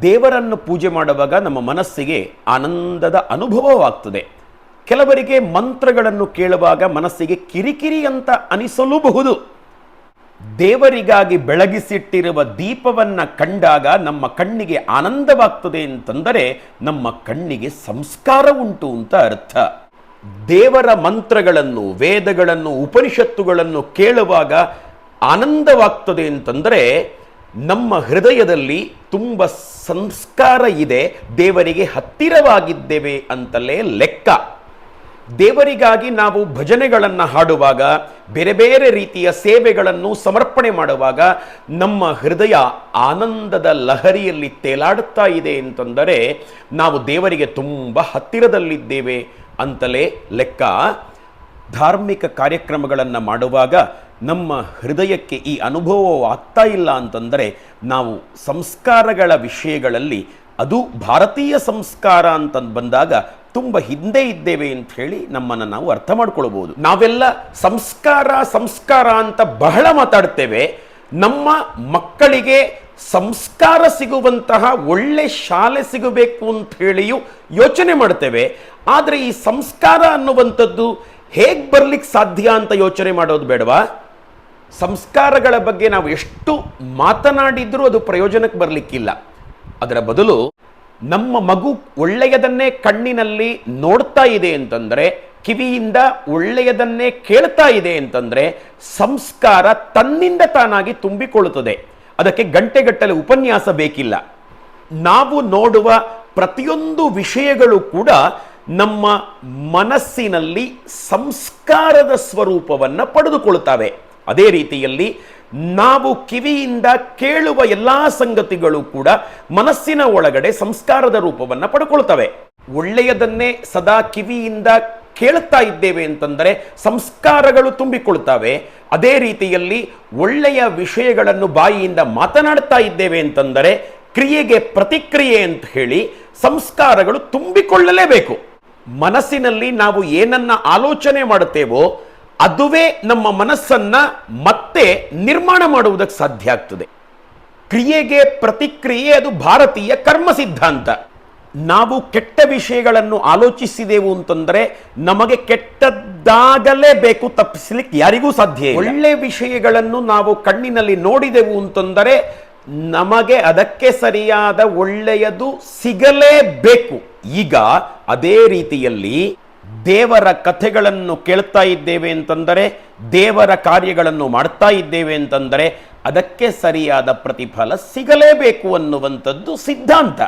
ದೇವರನ್ನು ಪೂಜೆ ಮಾಡುವಾಗ ನಮ್ಮ ಮನಸ್ಸಿಗೆ ಆನಂದದ ಅನುಭವವಾಗ್ತದೆ. ಕೆಲವರಿಗೆ ಮಂತ್ರಗಳನ್ನು ಕೇಳುವಾಗ ಮನಸ್ಸಿಗೆ ಕಿರಿಕಿರಿ ಅಂತ ಅನಿಸಲೂಬಹುದು. ದೇವರಿಗಾಗಿ ಬೆಳಗಿಸಿಟ್ಟಿರುವ ದೀಪವನ್ನು ಕಂಡಾಗ ನಮ್ಮ ಕಣ್ಣಿಗೆ ಆನಂದವಾಗ್ತದೆ ಅಂತಂದರೆ ನಮ್ಮ ಕಣ್ಣಿಗೆ ಸಂಸ್ಕಾರ ಉಂಟು ಅಂತ ಅರ್ಥ. ದೇವರ ಮಂತ್ರಗಳನ್ನು, ವೇದಗಳನ್ನು, ಉಪನಿಷತ್ತುಗಳನ್ನು ಕೇಳುವಾಗ ಆನಂದವಾಗ್ತದೆ ಅಂತಂದರೆ ನಮ್ಮ ಹೃದಯದಲ್ಲಿ ತುಂಬ ಸಂಸ್ಕಾರ ಇದೆ, ದೇವರಿಗೆ ಹತ್ತಿರವಾಗಿದ್ದೇವೆ ಅಂತಲೇ ಲೆಕ್ಕ. ದೇವರಿಗಾಗಿ ನಾವು ಭಜನೆಗಳನ್ನು ಹಾಡುವಾಗ, ಬೇರೆ ಬೇರೆ ರೀತಿಯ ಸೇವೆಗಳನ್ನು ಸಮರ್ಪಣೆ ಮಾಡುವಾಗ ನಮ್ಮ ಹೃದಯ ಆನಂದದ ಲಹರಿಯಲ್ಲಿ ತೇಲಾಡುತ್ತಾ ಇದೆ ಅಂತಂದರೆ ನಾವು ದೇವರಿಗೆ ತುಂಬ ಹತ್ತಿರದಲ್ಲಿದ್ದೇವೆ ಅಂತಲೇ ಲೆಕ್ಕ. ಧಾರ್ಮಿಕ ಕಾರ್ಯಕ್ರಮಗಳನ್ನು ಮಾಡುವಾಗ ನಮ್ಮ ಹೃದಯಕ್ಕೆ ಈ ಅನುಭವವಾಗ್ತಾ ಇಲ್ಲ ಅಂತಂದರೆ ನಾವು ಸಂಸ್ಕಾರಗಳ ವಿಷಯಗಳಲ್ಲಿ, ಅದು ಭಾರತೀಯ ಸಂಸ್ಕಾರ ಅಂತ ಬಂದಾಗ ತುಂಬ ಹಿಂದೆ ಇದ್ದೇವೆ ಅಂತ ಹೇಳಿ ನಮ್ಮನ್ನು ನಾವು ಅರ್ಥ ಮಾಡ್ಕೊಳ್ಬೋದು. ನಾವೆಲ್ಲ ಸಂಸ್ಕಾರ ಅಂತ ಬಹಳ ಮಾತಾಡ್ತೇವೆ. ನಮ್ಮ ಮಕ್ಕಳಿಗೆ ಸಂಸ್ಕಾರ ಸಿಗುವಂತಹ ಒಳ್ಳೆ ಶಾಲೆ ಸಿಗಬೇಕು ಅಂತ ಹೇಳಿಯೂ ಯೋಚನೆ ಮಾಡ್ತೇವೆ. ಆದರೆ ಈ ಸಂಸ್ಕಾರ ಅನ್ನುವಂಥದ್ದು ಹೇಗೆ ಬರ್ಲಿಕ್ಕೆ ಸಾಧ್ಯ ಅಂತ ಯೋಚನೆ ಮಾಡೋದು ಬೇಡವಾ? ಸಂಸ್ಕಾರಗಳ ಬಗ್ಗೆ ನಾವು ಎಷ್ಟು ಮಾತನಾಡಿದ್ರೂ ಅದು ಪ್ರಯೋಜನಕ್ಕೆ ಬರಲಿಕ್ಕಿಲ್ಲ. ಅದರ ಬದಲು ನಮ್ಮ ಮಗು ಒಳ್ಳೆಯದನ್ನೇ ಕಣ್ಣಿನಲ್ಲಿ ನೋಡ್ತಾ ಇದೆ ಅಂತಂದರೆ, ಕಿವಿಯಿಂದ ಒಳ್ಳೆಯದನ್ನೇ ಕೇಳ್ತಾ ಇದೆ ಅಂತಂದರೆ ಸಂಸ್ಕಾರ ತನ್ನಿಂದ ತಾನಾಗಿ ತುಂಬಿಕೊಳ್ಳುತ್ತದೆ. ಅದಕ್ಕೆ ಗಂಟೆಗಟ್ಟಲೆ ಉಪನ್ಯಾಸ ಬೇಕಿಲ್ಲ. ನಾವು ನೋಡುವ ಪ್ರತಿಯೊಂದು ವಿಷಯಗಳು ಕೂಡ ನಮ್ಮ ಮನಸ್ಸಿನಲ್ಲಿ ಸಂಸ್ಕಾರದ ಸ್ವರೂಪವನ್ನು ಪಡೆದುಕೊಳ್ಳುತ್ತವೆ. ಅದೇ ರೀತಿಯಲ್ಲಿ ನಾವು ಕಿವಿಯಿಂದ ಕೇಳುವ ಎಲ್ಲ ಸಂಗತಿಗಳು ಕೂಡ ಮನಸ್ಸಿನ ಒಳಗಡೆ ಸಂಸ್ಕಾರದ ರೂಪವನ್ನು ಪಡ್ಕೊಳ್ತವೆ. ಒಳ್ಳೆಯದನ್ನೇ ಸದಾ ಕಿವಿಯಿಂದ ಕೇಳುತ್ತಾ ಇದ್ದೇವೆ ಅಂತಂದರೆ ಸಂಸ್ಕಾರಗಳು ತುಂಬಿಕೊಳ್ತವೆ. ಅದೇ ರೀತಿಯಲ್ಲಿ ಒಳ್ಳೆಯ ವಿಷಯಗಳನ್ನು ಬಾಯಿಯಿಂದ ಮಾತನಾಡ್ತಾ ಇದ್ದೇವೆ ಅಂತಂದರೆ ಕ್ರಿಯೆಗೆ ಪ್ರತಿಕ್ರಿಯೆ ಅಂತ ಹೇಳಿ ಸಂಸ್ಕಾರಗಳು ತುಂಬಿಕೊಳ್ಳಲೇಬೇಕು. ಮನಸ್ಸಿನಲ್ಲಿ ನಾವು ಏನನ್ನ ಆಲೋಚನೆ ಮಾಡುತ್ತೇವೋ ಅದುವೇ ನಮ್ಮ ಮನಸ್ಸನ್ನ ಮತ್ತೆ ನಿರ್ಮಾಣ ಮಾಡುವುದಕ್ಕೆ ಸಾಧ್ಯ ಆಗ್ತದೆ. ಕ್ರಿಯೆಗೆ ಪ್ರತಿಕ್ರಿಯೆ, ಅದು ಭಾರತೀಯ ಕರ್ಮ ಸಿದ್ಧಾಂತ. ನಾವು ಕೆಟ್ಟ ವಿಷಯಗಳನ್ನು ಆಲೋಚಿಸಿದೆವು ಅಂತಂದರೆ ನಮಗೆ ಕೆಟ್ಟದ್ದಾಗಲೇಬೇಕು, ತಪ್ಪಿಸಲಿಕ್ಕೆ ಯಾರಿಗೂ ಸಾಧ್ಯ ಇಲ್ಲ. ಒಳ್ಳೆ ವಿಷಯಗಳನ್ನು ನಾವು ಕಣ್ಣಿನಲ್ಲಿ ನೋಡಿದೆವು ಅಂತಂದರೆ ನಮಗೆ ಅದಕ್ಕೆ ಸರಿಯಾದ ಒಳ್ಳೆಯದು ಸಿಗಲೇಬೇಕು. ಈಗ ಅದೇ ರೀತಿಯಲ್ಲಿ ದೇವರ ಕಥೆಗಳನ್ನು ಕೇಳ್ತಾ ಇದ್ದೇವೆ ಅಂತಂದರೆ, ದೇವರ ಕಾರ್ಯಗಳನ್ನು ಮಾಡ್ತಾ ಇದ್ದೇವೆ ಅಂತಂದರೆ ಅದಕ್ಕೆ ಸರಿಯಾದ ಪ್ರತಿಫಲ ಸಿಗಲೇಬೇಕು ಅನ್ನುವಂಥದ್ದು ಸಿದ್ಧಾಂತ.